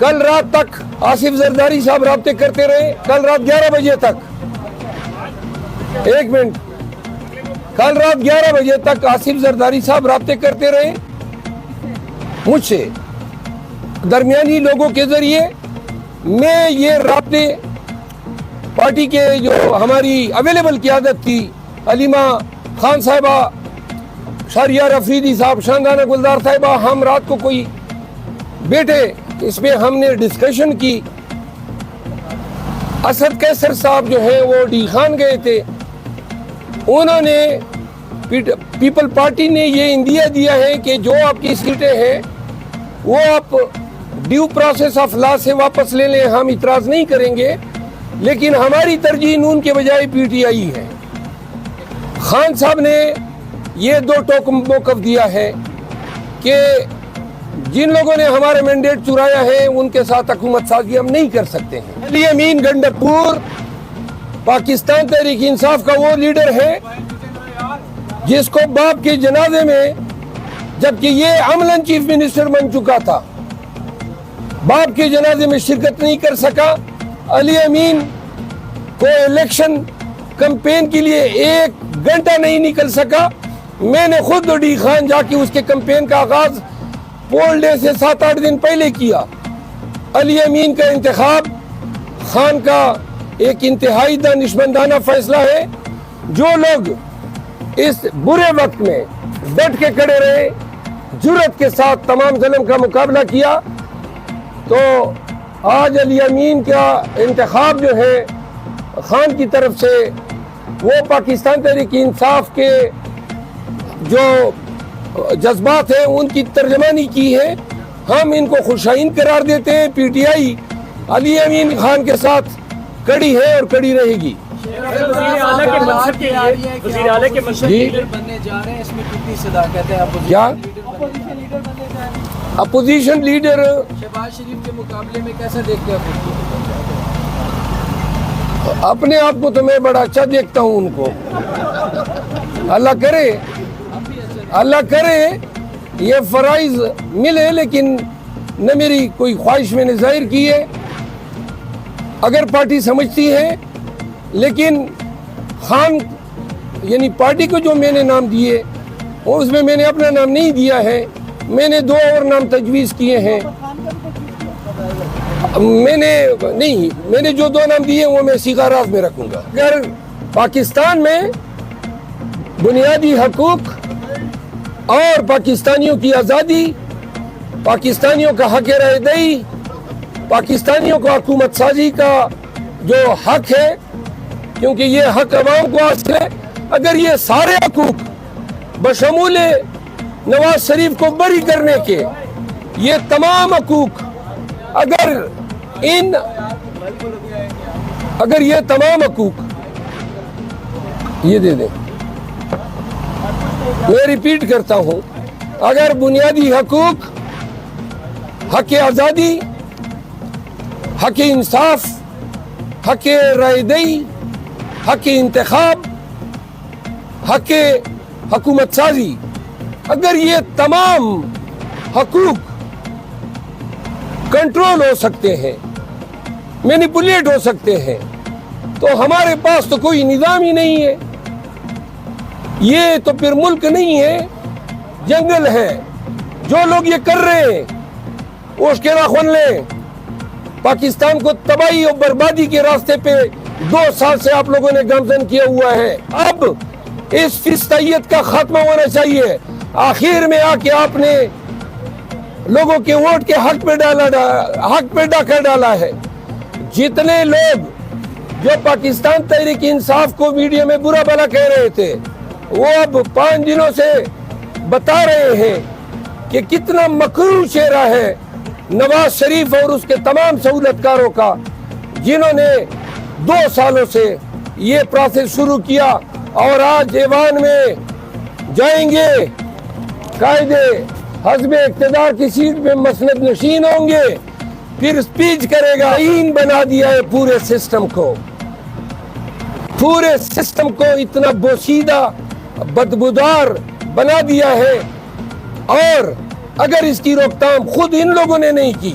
کل رات تک آصف زرداری صاحب رابطے کرتے رہے، کل رات 11 بجے تک، ایک منٹ، کل رات 11 بجے تک آصف زرداری صاحب رابطے کرتے رہے مجھ سے، درمیانی لوگوں کے ذریعے۔ میں یہ رابطے پارٹی کے جو ہماری اویلیبل قیادت تھی، علیمہ خان صاحبہ، شہریار افریدی صاحب، شاندانہ گلزار صاحبہ، ہم رات کو کوئی بیٹھے، اس میں ہم نے ڈسکشن کی۔ اسد کیسر صاحب جو ہیں وہ ڈی خان گئے تھے، انہوں نے پیپل پارٹی نے یہ اندیا دیا ہے کہ جو آپ کی سیٹیں ہیں وہ آپ ڈیو پروسیس آف لا سے واپس لے لیں، ہم اعتراض نہیں کریں گے، لیکن ہماری ترجیح نون کے بجائے پی ٹی آئی ہے۔ خان صاحب نے یہ دو ٹوک موقف دیا ہے کہ جن لوگوں نے ہمارا مینڈیٹ چرایا ہے ان کے ساتھ حکومت سازی ہم نہیں کر سکتے ہیں۔ علی امین گنڈرپور پاکستان تحریک انصاف کا وہ لیڈر ہے جس کو باپ کے جنازے میں، جبکہ یہ عملاً چیف منسٹر بن چکا تھا، باپ کے جنازے میں شرکت نہیں کر سکا۔ علی امین کو الیکشن کمپین کے لیے 1 گھنٹہ نہیں نکل سکا۔ میں نے خود ڈی خان جا کے اس کے کمپین کا آغاز پول ڈے سے 7-8 دن پہلے کیا۔ علی امین کا انتخاب خان کا ایک انتہائی دانشمندانہ فیصلہ ہے۔ جو لوگ اس برے وقت میں ڈٹ کے کھڑے رہے، جرأت کے ساتھ تمام ظلم کا مقابلہ کیا، تو آج علی امین کا انتخاب جو ہے خان کی طرف سے، وہ پاکستان تحریک انصاف کے جو جذبات ہیں ان کی ترجمانی کی ہے۔ ہم ان کو خوشائن قرار دیتے ہیں۔ پی ٹی آئی علی امین خان کے ساتھ کڑی ہے اور کڑی رہے گی۔ وزیر اعلیٰ کے منصب لیڈر بننے جا رہے ہیں، اس میں کتنی صداقت ہے؟ کیا اپوزیشن لیڈر شہباز شریف کے مقابلے میں کیسا دیکھتے ہیں اپنے آپ کو؟ تو میں بڑا اچھا دیکھتا ہوں ان کو۔ اللہ کرے یہ فرائض ملے، لیکن نہ میری کوئی خواہش میں نے ظاہر کی ہے۔ اگر پارٹی سمجھتی ہے، لیکن خان یعنی پارٹی کو جو میں نے نام دیے اس میں نے اپنا نام نہیں دیا ہے، میں نے 2 اور نام تجویز کیے ہیں۔ میں نے جو 2 نام دیے وہ میں سیغہ راز میں رکھوں گا۔ اگر پاکستان میں بنیادی حقوق اور پاکستانیوں کی آزادی، پاکستانیوں کا حق رائے دہی، پاکستانیوں کو حکومت سازی کا جو حق ہے، کیونکہ یہ حق عوام کو حاصل ہے، اگر یہ سارے حقوق بشمول نواز شریف کو بری کرنے کے، یہ تمام حقوق اگر یہ تمام حقوق یہ دے دیں، میں ریپیٹ کرتا ہوں، اگر بنیادی حقوق، حق آزادی، حق انصاف، حق رائے دہی، حق انتخاب، حق حکومت سازی، اگر یہ تمام حقوق کنٹرول ہو سکتے ہیں، مینیپولیٹ ہو سکتے ہیں، تو ہمارے پاس تو کوئی نظام ہی نہیں ہے۔ یہ تو پھر ملک نہیں ہے، جنگل ہے۔ جو لوگ یہ کر رہے ہیں اس کے ناخن لیں۔ پاکستان کو تباہی اور بربادی کے راستے پہ 2 سال سے آپ لوگوں نے گامزن کیا ہوا ہے۔ اب اس فسطائیت کا خاتمہ ہونا چاہیے۔ آخر میں آ کے آپ نے لوگوں کے ووٹ کے حق پہ ڈاکہ ڈالا ہے۔ جتنے لوگ جو پاکستان تحریک انصاف کو میڈیا میں برا بھلا کہہ رہے تھے، وہ اب 5 دنوں سے بتا رہے ہیں کہ کتنا مکروہ چہرہ ہے نواز شریف اور اس کے تمام سہولت کاروں کا، جنہوں نے 2 سالوں سے یہ پروسیس شروع کیا، اور آج ایوان میں جائیں گے، قائد حزب اقتدار کی سیٹ پہ مسند نشین ہوں گے، پھر سپیچ کرے گا۔ آئین بنا دیا ہے پورے سسٹم کو اتنا بوسیدہ بدبودار بنا دیا ہے، اور اگر اس کی روک تھام خود ان لوگوں نے نہیں کی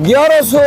1100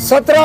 17